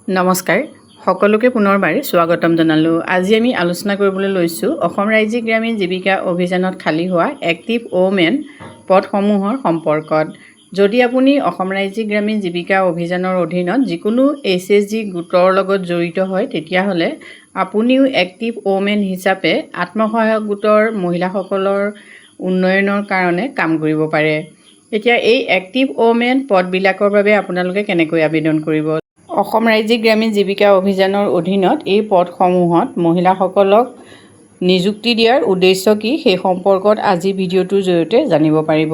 নমস্কাৰ সকলোকে পুনৰবাৰ স্বাগতম জনালোঁ। আজি আমি আলোচনা কৰিবলৈ লৈছোঁ অসম ৰাজ্যিক গ্ৰামীণ জীৱিকা অভিযানত খালী হোৱা এক্টিভ ওমেন পদসমূহৰ সম্পৰ্কত। যদি আপুনি অসম ৰাজ্যিক গ্ৰামীণ জীৱিকা অভিযানৰ অধীনত যিকোনো HSG গোটৰ লগত জড়িত হয় তেতিয়াহ'লে আপুনিও এক্টিভ ওমেন হিচাপে আত্মসহায়ক গোটৰ মহিলাসকলৰ উন্নয়নৰ কাৰণে কাম কৰিব পাৰে। এতিয়া এই এক্টিভ ওমেন পদবিলাকৰ বাবে আপোনালোকে কেনেকৈ আবেদন কৰিব? অসম ৰাজ্যিক গ্ৰামীণ জীৱিকা অভিযানৰ অধীনত এই পদসমূহত মহিলাসকলক নিযুক্তি দিয়াৰ উদ্দেশ্য কি সেই সম্পৰ্কত আজি ভিডিঅ'টোৰ জৰিয়তে জানিব পাৰিব।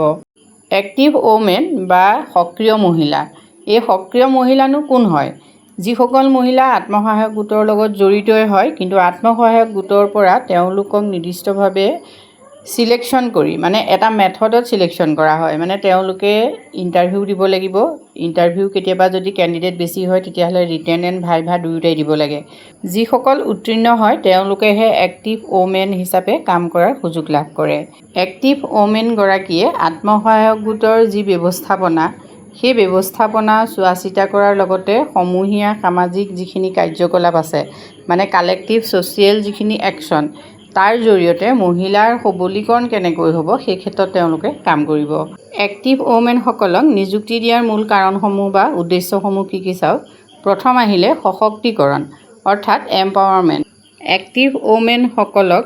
এক্টিভ ওমেন বা সক্ৰিয় মহিলা, এই সক্ৰিয় মহিলানো কোন হয়? যিসকল মহিলা আত্মসহায়ক গোটৰ লগত জড়িতই হয় কিন্তু আত্মসহায়ক গোটৰ পৰা তেওঁলোকক নিৰ্দিষ্টভাৱে সিলেকশ্যন কৰি মানে এটা মেথডত সিলেকশ্যন কৰা হয়, মানে তেওঁলোকে ইণ্টাৰভিউ দিব লাগিব। ইণ্টাৰভিউ কেতিয়াবা যদি কেণ্ডিডেট বেছি হয় তেতিয়াহ'লে ৰিটেন এণ্ড ভাইভা দুয়োটাই দিব লাগে। যিসকল উত্তীৰ্ণ হয় তেওঁলোকেহে এক্টিভ ওমেন হিচাপে কাম কৰাৰ সুযোগ লাভ কৰে। এক্টিভ ওমেনগৰাকীয়ে আত্মসহায়ক গোটৰ যি ব্যৱস্থাপনা সেই ব্যৱস্থাপনা চোৱা চিতা কৰাৰ লগতে সমূহীয়া সামাজিক যিখিনি কাৰ্যকলাপ আছে মানে কালেক্টিভ ছ'চিয়েল যিখিনি একশ্যন তাৰ জৰিয়তে মহিলাৰ সবলীকৰণ কেনেকৈ হ'ব সেই ক্ষেত্ৰত তেওঁলোকে কাম কৰিব। এক্টিভ ওমেনসকলক নিযুক্তি দিয়াৰ মূল কাৰণসমূহ বা উদ্দেশ্যসমূহ কি চাওক। প্ৰথম আহিলে সশক্তিকৰণ অৰ্থাৎ এম্পাৱাৰমেণ্ট। এক্টিভ ওমেনসকলক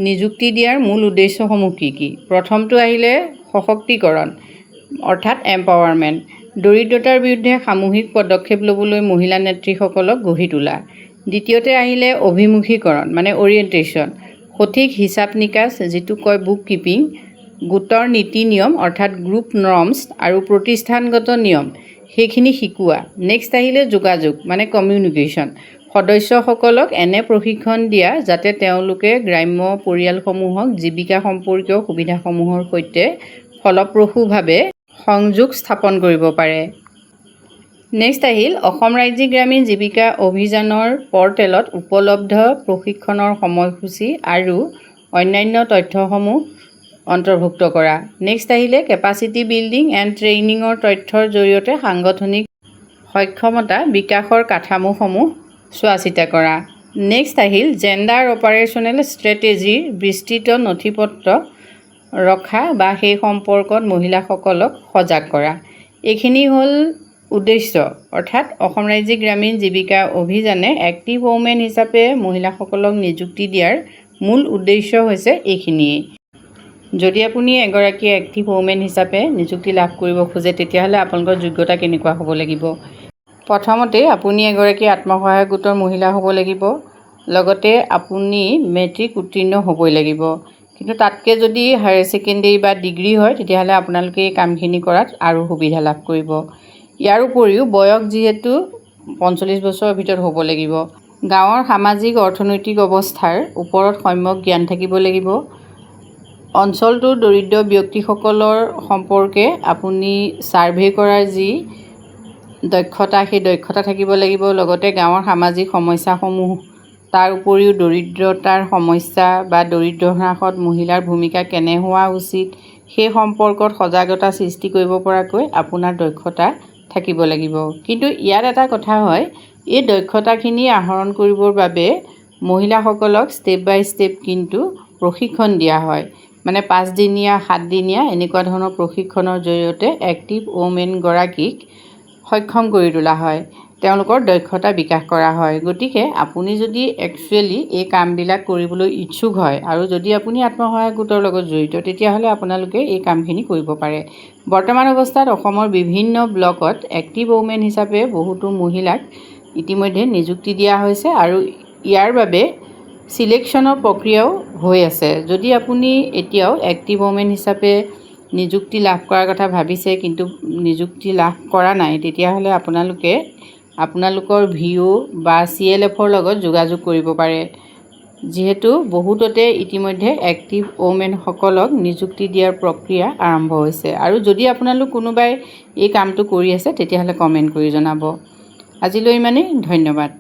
নিযুক্তি দিয়াৰ মূল উদ্দেশ্যসমূহ কি? প্ৰথমটো আহিলে সশক্তিকৰণ অৰ্থাৎ এম্পাৱাৰমেণ্ট। দৰিদ্ৰতাৰ বিৰুদ্ধে সামূহিক পদক্ষেপ ল'বলৈ মহিলা নেত্ৰীসকলক গঢ়ি তোলা। দ্বিতীয়তে আহিলে অভিমুখীকৰণ মানে অৰিয়েণ্টেশ্যন। সঠিক হিচাপ নিকাচ যিটো কয় বুক কিপিং, গোটৰ নীতি নিয়ম অৰ্থাৎ গ্ৰুপ নৰ্মছ আৰু প্ৰতিষ্ঠানগত নিয়ম সেইখিনি শিকোৱা। নেক্সট আহিলে যোগাযোগ মানে কমিউনিকেশ্যন। সদস্যসকলক এনে প্ৰশিক্ষণ দিয়া যাতে তেওঁলোকে গ্ৰাম্য পৰিয়ালসমূহক জীৱিকা সম্পৰ্কীয় সুবিধাসমূহৰ সৈতে ফলপ্ৰসূভাৱে সংযোগ স্থাপন কৰিব পাৰে। নেক্সট আহিল অসম ৰাজ্যিক গ্ৰামীণ জীৱিকা অভিযানৰ পৰ্টেলত উপলব্ধ প্ৰশিক্ষণৰ সময়সূচী আৰু অন্যান্য তথ্যসমূহ অন্তৰ্ভুক্ত কৰা। নেক্সট আহিলে কেপাচিটি বিল্ডিং এণ্ড ট্ৰেইনিঙৰ তথ্যৰ জৰিয়তে সাংগঠনিক সক্ষমতা বিকাশৰ কাঠামোসমূহ চোৱা চিতা কৰা। নেক্সট আহিল জেণ্ডাৰ অপাৰেশ্যনেল ষ্ট্ৰেটেজিৰ বিস্তৃত নথিপত্ৰ ৰখা বা সেই সম্পৰ্কত মহিলাসকলক সজাগ কৰা। এইখিনি হ'ল উদ্দেশ্য অৰ্থাৎ অসম ৰাজ্যিক গ্ৰামীণ জীৱিকা অভিযানে এক্টিভ ওমেন হিচাপে মহিলাসকলক নিযুক্তি দিয়াৰ মূল উদ্দেশ্য হৈছে এইখিনিয়েই। যদি আপুনি এগৰাকী এক্টিভ ওমেন হিচাপে নিযুক্তি লাভ কৰিব খোজে তেতিয়াহ'লে আপোনালোকৰ যোগ্যতা কেনেকুৱা হ'ব লাগিব? প্ৰথমতে আপুনি এগৰাকী আত্মসহায়ক গোটৰ মহিলা হ'ব লাগিব, লগতে আপুনি মেট্ৰিক উত্তীৰ্ণ হ'বই লাগিব। কিন্তু তাতকৈ যদি হায়াৰ ছেকেণ্ডেৰী বা ডিগ্ৰী হয় তেতিয়াহ'লে আপোনালোকে এই কামখিনি কৰাত আৰু সুবিধা লাভ কৰিব। ইয়াৰ উপৰিও বয়স যিহেতু 45 বছৰৰ ভিতৰত হ'ব লাগিব। গাঁৱৰ সামাজিক অৰ্থনৈতিক অৱস্থাৰ ওপৰত সম্যক জ্ঞান থাকিব লাগিব। অঞ্চলটোৰ দৰিদ্ৰ ব্যক্তিসকলৰ সম্পৰ্কে আপুনি ছাৰ্ভে কৰাৰ যি দক্ষতা সেই দক্ষতা থাকিব লাগিব। লগতে গাঁৱৰ সামাজিক সমস্যাসমূহ তাৰ উপৰিও দৰিদ্ৰতাৰ সমস্যা বা দৰিদ্ৰ হ্ৰাসত মহিলাৰ ভূমিকা কেনে হোৱা উচিত সেই সম্পৰ্কত সজাগতা সৃষ্টি কৰিব পৰাকৈ আপোনাৰ দক্ষতা থাকিব লাগিব। কিন্তু ইয়াত এটা কথা হয়, এই দক্ষতাখিনি আহৰণ কৰিবৰ বাবে মহিলাসকলক ষ্টেপ বাই ষ্টেপ কিন্তু প্ৰশিক্ষণ দিয়া হয়। মানে 5 দিনীয়া 7 দিনীয়া এনেকুৱা ধৰণৰ প্ৰশিক্ষণৰ জৰিয়তে এক্টিভ ওমেনগৰাকীক সক্ষম কৰি তোলা হয়, তেওঁলোকৰ দক্ষতা বিকাশ কৰা হয়। গতিকে আপুনি যদি একচুৱেলি এই কামবিলাক কৰিবলৈ ইচ্ছুক হয় আৰু যদি আপুনি আত্মসহায়ক গোটৰ লগত জড়িত তেতিয়াহ'লে আপোনালোকে এই কামখিনি কৰিব পাৰে। বৰ্তমান অৱস্থাত অসমৰ বিভিন্ন ব্লকত এক্টিভ ওমেন হিচাপে বহুতো মহিলাক ইতিমধ্যে নিযুক্তি দিয়া হৈছে আৰু ইয়াৰ বাবে সিলেকশ্যনৰ প্ৰক্ৰিয়াও হৈ আছে। যদি আপুনি এতিয়াও এক্টিভ ওমেন হিচাপে নিযুক্তি লাভ কৰাৰ কথা ভাবিছে কিন্তু নিযুক্তি লাভ কৰা নাই তেতিয়াহ'লে আপোনালোকে আপোনালোকৰ VO বা CLFৰ লগত যোগাযোগ কৰিব পাৰে, যিহেতু বহুততে ইতিমধ্যে এক্টিভ ওমেনসকলক নিযুক্তি দিয়াৰ প্ৰক্ৰিয়া আৰম্ভ হৈছে। আৰু যদি আপোনালোক কোনোবাই এই কামটো কৰি আছে তেতিয়াহ'লে কমেণ্ট কৰি জনাব। আজিলৈ ইমানেই, ধন্যবাদ।